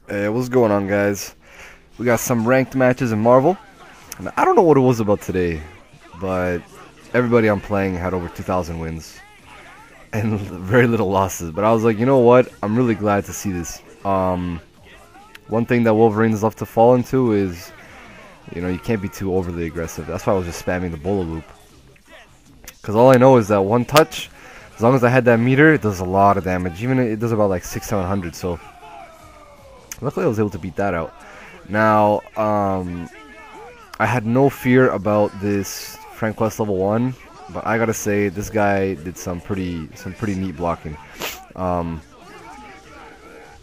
Hey, what's going on, guys? We got some ranked matches in Marvel. And I don't know what it was about today, but everybody I'm playing had over 2,000 wins and very little losses. But I was like, you know what? I'm really glad to see this. One thing that Wolverines love to fall into is, you can't be too overly aggressive. That's why I was just spamming the Bolo loop. Because all I know is that one touch, as long as I had that meter, it does a lot of damage. Even it does about like 600-700. So luckily I was able to beat that out. Now, I had no fear about this Frank Quest level 1, but I gotta say this guy did some pretty neat blocking. I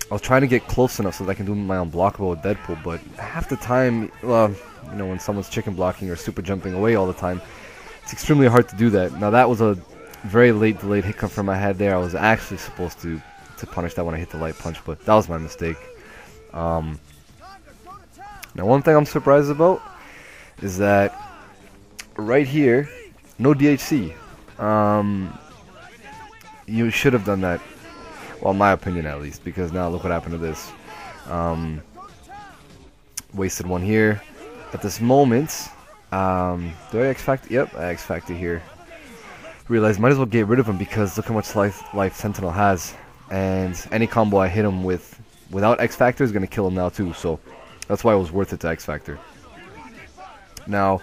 was trying to get close enough so that I can do my unblockable with Deadpool, but half the time, when someone's chicken blocking or super jumping away all the time, it's extremely hard to do that. Now that was a very late delayed hit confirm I had there. I was actually supposed to punish that when I hit the light punch, but that was my mistake. Now one thing I'm surprised about is that right here, no DHC. You should have done that. Well, in my opinion at least, because now look what happened to this. Wasted one here. At this moment, do I X-Factor? Yep, I X-Factor here. Realized might as well get rid of him because look how much life Sentinel has. And any combo I hit him with without X-Factor is going to kill him now too, so that's why it was worth it to X-Factor. Now,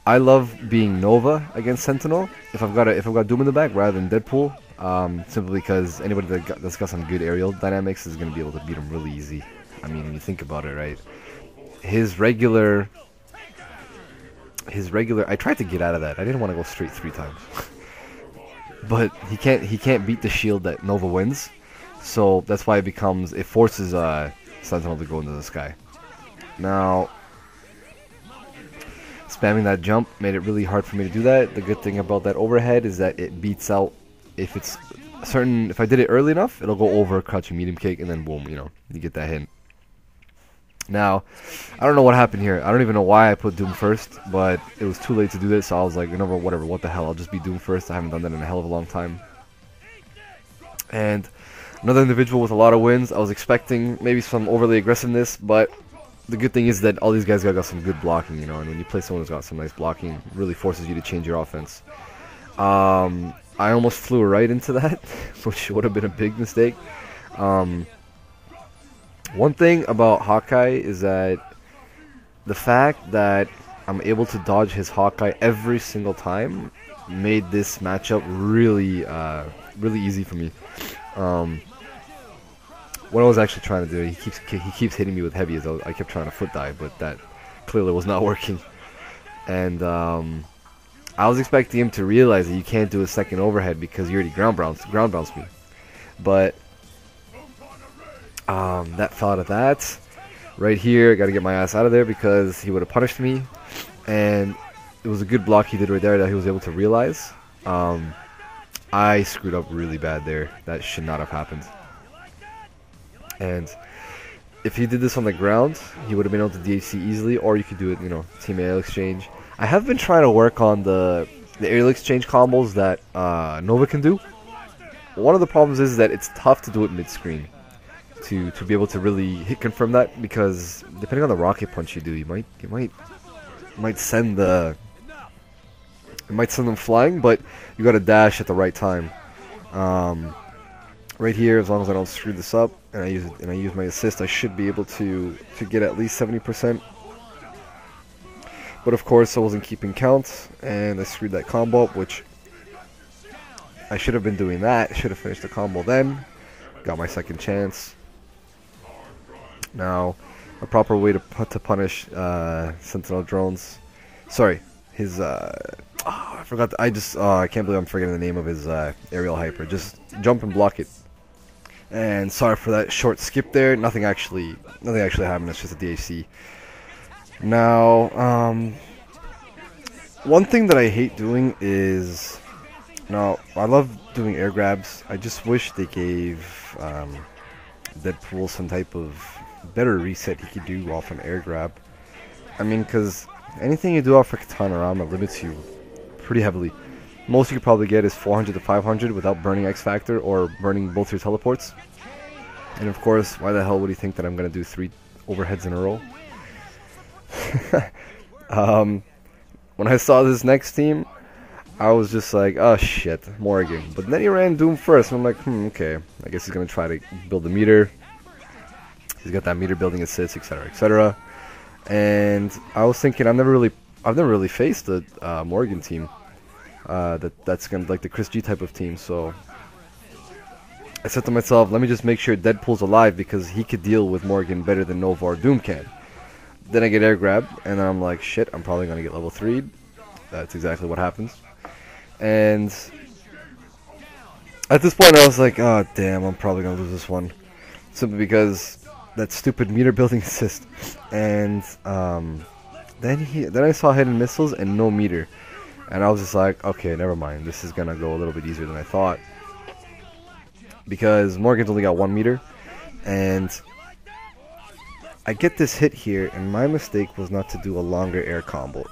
I love being Nova against Sentinel if I've got Doom in the back rather than Deadpool, simply because anybody that's got some good aerial dynamics is going to be able to beat him really easy. I mean, when you think about it, right? His regular. I tried to get out of that. I didn't want to go straight 3 times, but he can't beat the shield that Nova wins, so that's why it forces Sentinel to go into the sky. Now, spamming that jump made it really hard for me to do that. The good thing about that overhead is that it beats out if it's if I did it early enough, it'll go over crouching medium kick and then boom, you get that hit. Now, I don't know what happened here. I don't even know why I put Doom first, but it was too late to do this, so I was like, whatever, what the hell, I'll just be Doom first. I haven't done that in a hell of a long time. And another individual with a lot of wins. I was expecting maybe some overly aggressiveness, but the good thing is that all these guys got some good blocking, and when you play someone who's got some nice blocking, it really forces you to change your offense. I almost flew right into that, which would have been a big mistake. One thing about Hawkeye is that the fact that I'm able to dodge his Hawkeye every single time made this matchup really easy for me. What I was actually trying to do, he keeps hitting me with heavy as I kept trying to foot dive, but that clearly was not working. And I was expecting him to realize that you can't do a second overhead because you already ground bounced me. But that fell out of that. Right here, I got to get my ass out of there because he would have punished me. And it was a good block he did right there that he was able to realize. I screwed up really bad there. That should not have happened. And if he did this on the ground, he would have been able to DHC easily, or you could do it, team aerial exchange. I have been trying to work on the aerial exchange combos that Nova can do. One of the problems is that it's tough to do it mid-screen to be able to really hit confirm that, because depending on the rocket punch you do, you might send them flying, but you got to dash at the right time. Right here, as long as I don't screw this up and I use my assist, I should be able to get at least 70%. But of course, I wasn't keeping count, and I screwed that combo up, which I should have been doing that. I should have finished the combo then. Got my second chance. Now, a proper way to punish Sentinel drones. Sorry, his I forgot. I can't believe I'm forgetting the name of his aerial hyper. Just jump and block it. And sorry for that short skip there. Nothing actually happened. It's just a DHC. Now, one thing that I hate doing is, I love doing air grabs. I just wish they gave Deadpool some type of better reset he could do off an air grab. I mean, because anything you do off a Katanarama limits you pretty heavily. Most you could probably get is 400 to 500 without burning X Factor or burning both your teleports. And of course, why the hell would he think that I'm going to do 3 overheads in a row? When I saw this next team, I was just like, oh shit, Morrigan. But then he ran Doom first, and I'm like, okay, I guess he's going to try to build the meter. He's got that meter building assist, etc., etc. And I was thinking, I've never really faced a Morrigan team that's gonna like the Chris G type of team. So I said to myself, let me just make sure Deadpool's alive because he could deal with Morrigan better than Nova or Doom can. Then I get air grabbed, and then I'm like, shit, I'm probably gonna get level 3'd. That's exactly what happens. And at this point, I was like, oh damn, I'm probably gonna lose this one, simply because that stupid meter building assist. And then I saw hidden missiles and no meter, and I was just like, okay, never mind, this is gonna go a little bit easier than I thought, because Morgan's only got 1 meter. And I get this hit here, and my mistake was not to do a longer air combo.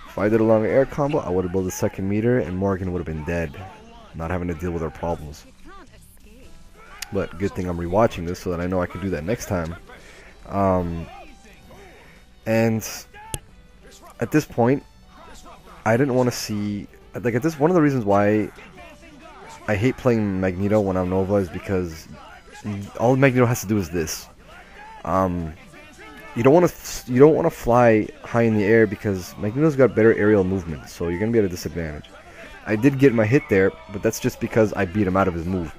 If I did a longer air combo, I would have built a 2nd meter and Morgan would have been dead, not having to deal with our problems. But good thing I'm rewatching this so that I know I can do that next time. And at this point, I didn't want to see, like, at this, one of the reasons why I hate playing Magneto when I'm Nova is because all Magneto has to do is this. You don't want to fly high in the air because Magneto's got better aerial movement, so you're gonna be at a disadvantage. I did get my hit there, but that's just because I beat him out of his move.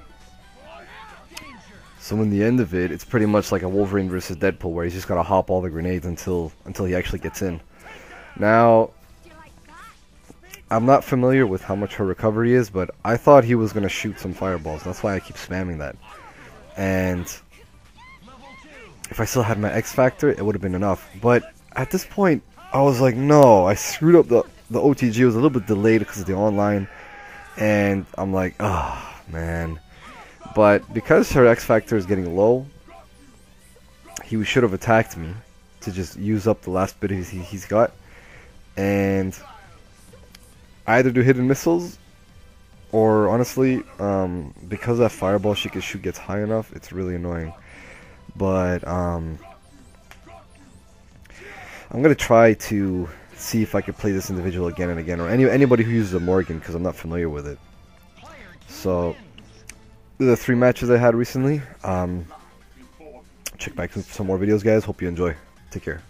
So in the end of it, it's pretty much like a Wolverine versus Deadpool, where he's just gotta hop all the grenades until he actually gets in. Now, I'm not familiar with how much her recovery is, but I thought he was gonna shoot some fireballs. That's why I keep spamming that. And if I still had my X Factor, it would have been enough. But at this point, I was like, no, I screwed up the OTG. It was a little bit delayed because of the online. And I'm like, oh, man. But because her X Factor is getting low, he should have attacked me to just use up the last bit he's got. And I either do hidden missiles, or honestly, because that fireball she can shoot gets high enough, it's really annoying. But I'm gonna try to see if I can play this individual again and again, or anybody who uses a Morrigan, because I'm not familiar with it. So the 3 matches I had recently. Check back some more videos, guys. Hope you enjoy. Take care.